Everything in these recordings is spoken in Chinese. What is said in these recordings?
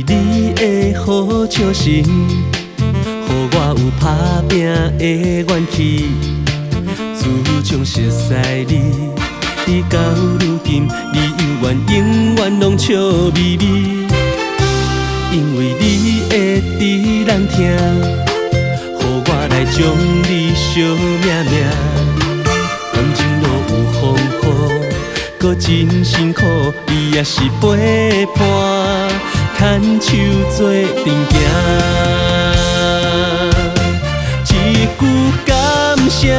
你的好笑心，予我有打拼的元气。自从熟悉你到如今，你永远拢笑眯眯。因为你会伫人听，予我来将你惜命命。感情路有风雨，搁真辛苦，你也是陪伴，牵手做阵行。一句感谢，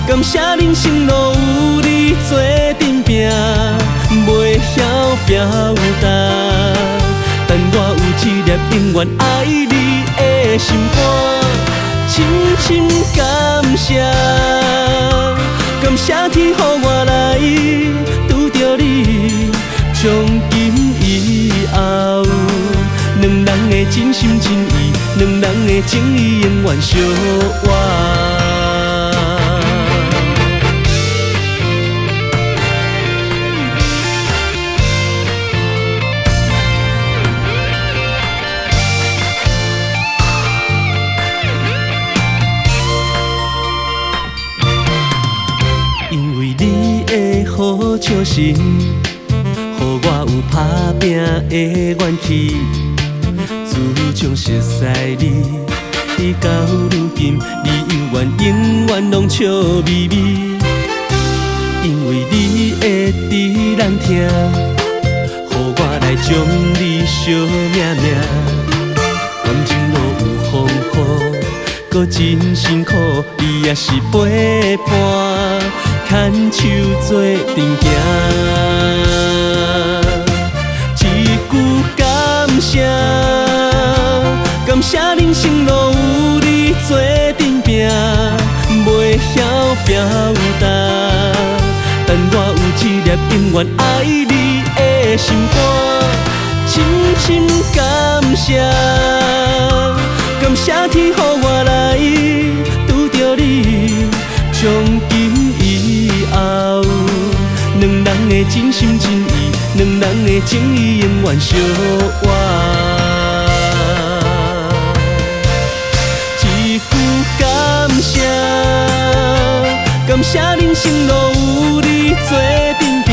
感谢人生路有你做阵拼，袂晓拼有担。但我有一粒永远爱你的心肝，深深感谢，感谢天予我来拄着你，从今以后，两人的真心真意，两人的情意永远相活。好笑心，予我有打拼的元气。自从熟悉你到如今，你永远拢笑眯眯。因为你会伫人听，予我来将你惜命命。感情路有风雨，搁真辛苦，你也是陪伴。牵手做阵行，一句感谢，感谢人生路有你做阵拼，袂晓拼有担。但我有一粒永远爱你的心肝，深深感谢，感谢天予我来拄着你，从今两人的真心真意，两人的情意永远相活。一句感谢，感谢人生路有你做阵拼，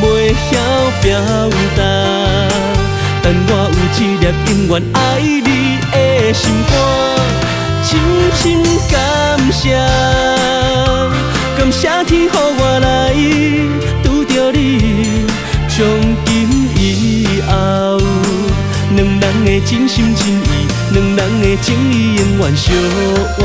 袂晓拼有担。但我有一粒永远爱你的心肝，深深感谢。感谢天予我来拄着你，从今以后，两人的真心真意，两人的情意永远相活。